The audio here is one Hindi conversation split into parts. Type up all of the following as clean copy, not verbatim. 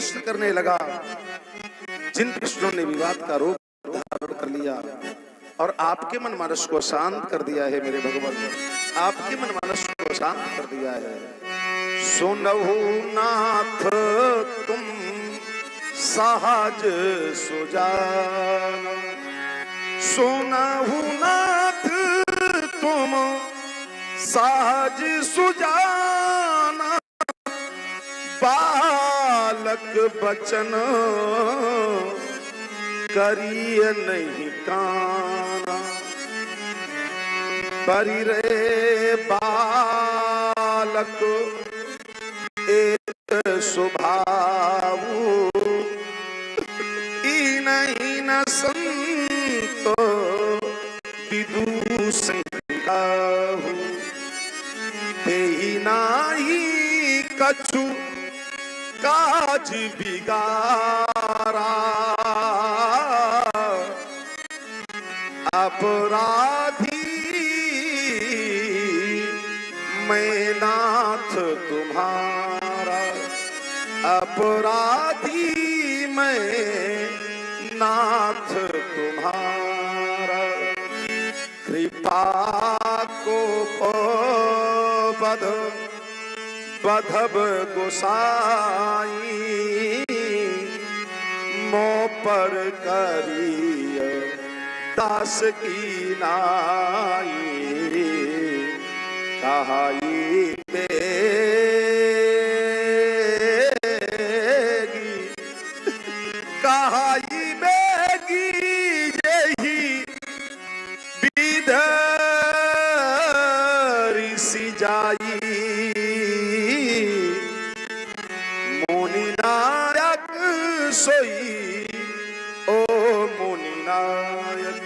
प्रश्न करने लगा, जिन कृष्णों ने विवाद का रूप धारण कर लिया और आपके मन मानस को शांत कर दिया है मेरे भगवान, आपके मन मानस को शांत कर दिया है। सुनहु नाथ तुम सहज सुजाना, सुनहु नाथ तुम सहज सुजाना, बालक बचन करिए नहीं काना, परि रे बालक एक स्वभावु, इन इन संत विदुषहु, तेहि नाहि कछु काज बिगारा, अपराधी मैं नाथ तुम्हारा, अपराधी मैं नाथ तुम्हारा, कृपा को बध बधब गोसाई, मो पर करिय दास की नाई, कहाई बेगी, कहाई बेगी यही विध ऋषि जाई, मुनि नायक सोई ओ मुनि नायक,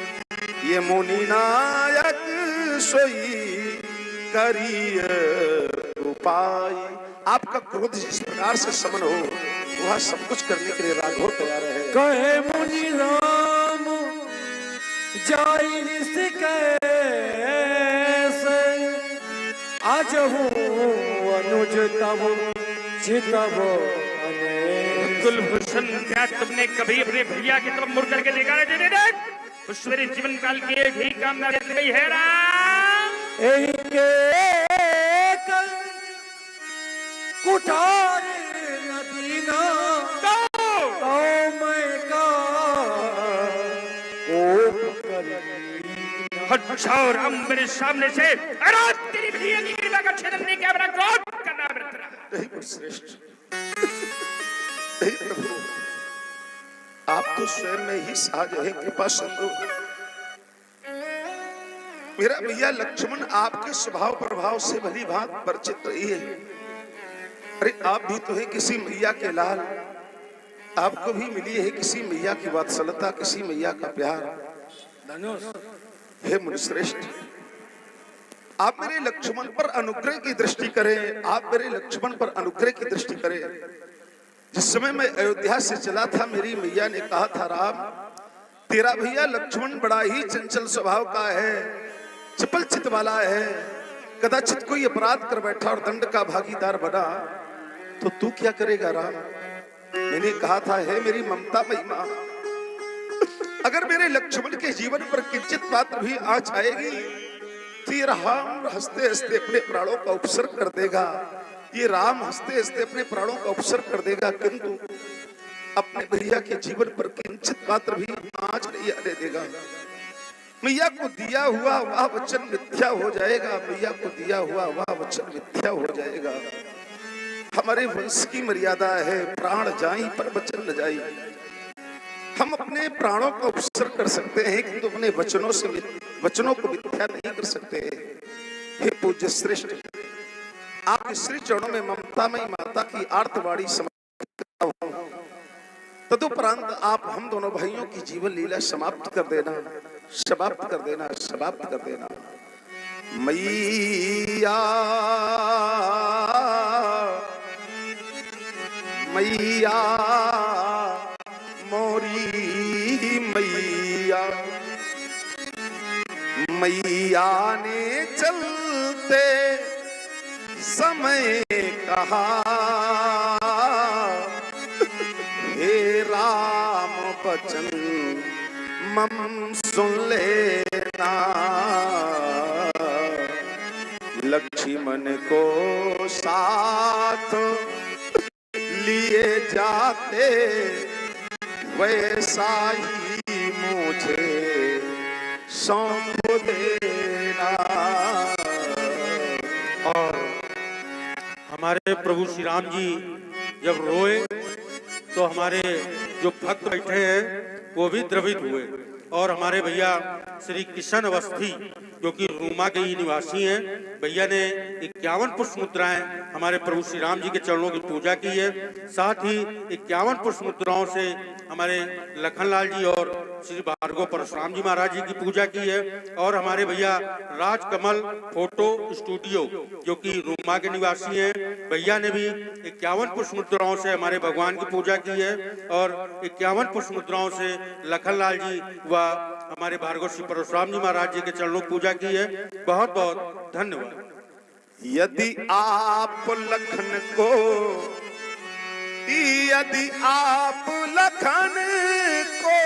ये मुनि नायक सोई करिय उपाय। आपका क्रोध जिस प्रकार से समन हो वह सब कुछ करने के लिए राघव तैयार है। कहे मुनि राम जाई ऋषिकेश, आज हूँ अनुज तब चितव कुलभूषण, क्या तुमने कभी अपने भैया की तरफ मुड़ करके देखा है? उस मेरे जीवन काल की एक ही कामना रहती गई है राम, एक कुठार नदीना तो मैं का और हम मेरे सामने से तेरी भैया की कृपा का छेदन नहीं किया, मेरा क्रोध करना मेरा श्रेष्ठ प्रभु, आप तो स्वयं में ही सहज है कृपा सिंधु। मेरा भैया लक्ष्मण आपके स्वभाव प्रभाव से भली भांत परिचित रही है। अरे आप भी तो है किसी मैया के लाल, आपको भी मिली है किसी मैया की वात्सलता, किसी मैया का प्यार। हे मुनिश्रेष्ठ, आप मेरे लक्ष्मण पर अनुग्रह की दृष्टि करें, आप मेरे लक्ष्मण पर अनुग्रह की दृष्टि करें। जिस समय मैं अयोध्या से चला था मेरी मैया ने कहा था, राम तेरा भैया लक्ष्मण बड़ा ही चंचल स्वभाव का है, चपल चित वाला है, कदाचित कोई अपराध कर बैठा और दंड का भागीदार बना तो तू क्या करेगा राम। मैंने कहा था, हे मेरी ममता महिमा, अगर मेरे लक्ष्मण के जीवन पर किंचित मात्र भी आँच आएगी तो ये राम हंसते हंसते अपने प्राणों का उपसर्ग कर देगा, ये राम हंसते हंसते अपने प्राणों का उपसर्ग कर देगा, किंतु अपने भैया के जीवन पर किंचित मात्र भी आँच नहीं आने देगा। मैया को दिया हुआ वह वचन मिथ्या हो जाएगा, मैया को दिया हुआ वह वचन मिथ्या हो जाएगा। हमारे वंश की मर्यादा है, प्राण जाई पर वचन न जाई। हम अपने प्राणों का उपसर्ग कर सकते हैं किंतु अपने वचनों को मिथ्या नहीं कर सकते। हे पूज्य श्रेष्ठ, आपके श्री चरणों में ममतामयी माता की आर्तवाणी समर्पित हूं। तदुपरांत आप हम दोनों भाइयों की जीवन लीला समाप्त कर देना, समाप्त कर देना, समाप्त कर देना। मैया मैया मोरी मैया, मैया ने चलते समय कहा राम बचन मम सुन लेना, लक्ष्मण को साथ लिए जाते वैसा ही मुझे सौंप देना। और हमारे प्रभु श्री राम जी जब रोए तो हमारे जो भक्त बैठे हैं वो भी द्रवित हुए। और हमारे भैया श्री किशन अवस्थी जो कि रूमा के ही निवासी हैं, भैया ने 51 पुष्प मुद्राएं हमारे प्रभु श्री राम जी के चरणों की पूजा की है। साथ ही 51 पुष्प मुद्राओं से हमारे लखनलाल जी और श्री भार्गव परशुराम जी महाराज जी की पूजा की है। और हमारे भैया राजकमल फोटो स्टूडियो जो कि रूमा के निवासी हैं, भैया ने भी 51 पुष्प मुद्राओं से हमारे भगवान की पूजा की है। और 51 पुष्प मुद्राओं से लखनलाल जी व हमारे भार्गव श्री परशुराम जी महाराज जी के चरणों की पूजा की है। बहुत बहुत धन्यवाद। यदि आप लखन को, यदि आप लखन को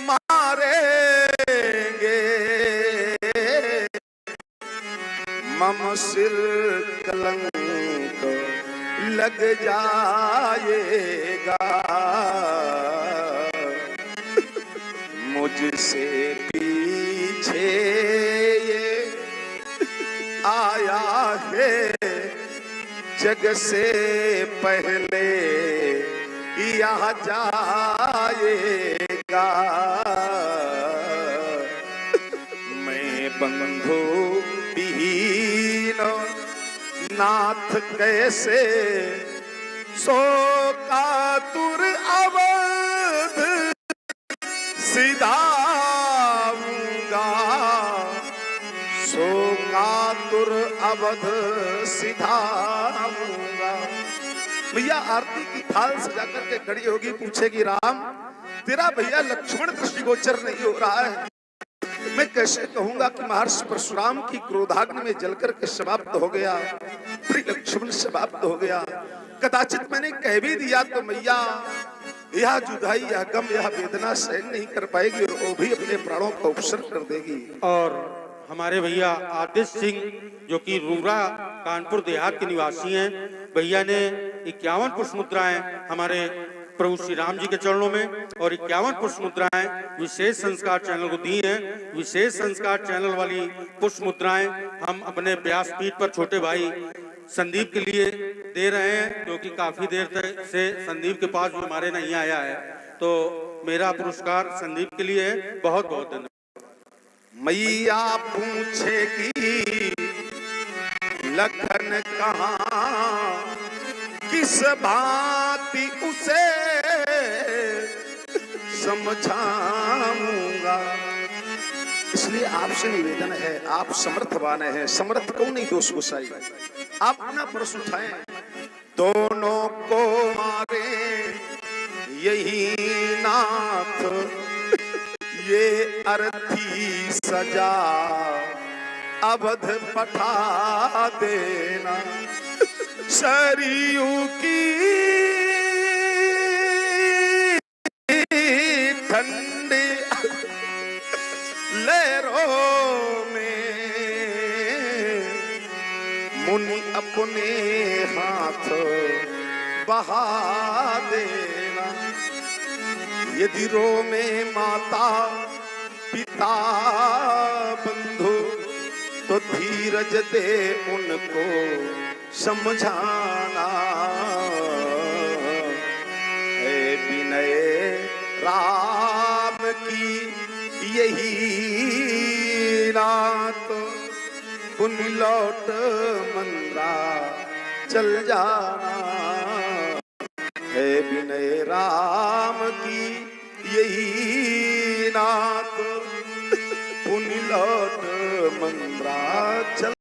मारेंगे, मम सिर कलंक लग जाएगा। मुझसे पीछे ये आया है, जग से पहले यहाँ जाएगा। मैं बंधु विहीन नाथ कैसे सो कातुर अवध सिधाऊंगा, सो कातुर अवध सिधाऊंगा। भैया आरती की थाल सजा करके खड़ी होगी, पूछेगी राम तेरा भैया लक्ष्मण दृष्टिगोचर नहीं हो रहा है। मैं कैसे कहूंगा कि महर्षि परशुराम की क्रोधाग्नि में जलकर के समाप्त हो गया, प्रिय लक्ष्मण समाप्त हो गया। कदाचित मैंने कह भी दिया तो मैया यह जुदाई, यह गम, यह वेदना सहन नहीं कर पाएगी और वो भी अपने प्राणों को उपसर्ग कर देगी। और हमारे भैया आदित्य सिंह जो कि रूरा कानपुर देहात के निवासी हैं, भैया ने 51 पुष्प मुद्राएं हमारे प्रभु श्री राम जी के चरणों में और 51 पुष्प मुद्राएं विशेष संस्कार चैनल को दी हैं। विशेष संस्कार चैनल वाली पुष्प मुद्राएं हम अपने व्यासपीठ पर छोटे भाई संदीप के लिए दे रहे हैं, क्योंकि काफी देर तक से संदीप के पास भी हमारे नहीं आया है, तो मेरा पुरस्कार संदीप के लिए है। बहुत बहुत धन्यवाद। मैया पूछेगी लखन कहाँ, किस भांति उसे समझाऊंगा। इसलिए आपसे निवेदन है, आप समर्थवान हैं, समर्थ को नहीं दोष गुसाई। आप अपना प्रश्न उठाएं, दोनों को मारे यही नाथ, ये अर्थी सजा अवध पठा देना। सरयू की ठंडी लहरों में मुनि अपने हाथ बहा देना। यदि रो में माता पिता बंधु तो धीरज दे उनको समझाना। है विनय राम की यही रात, पुन लौट मंद्रा चल जाना। है विनय राम की यही नात, पुन लौट मंद्रा चल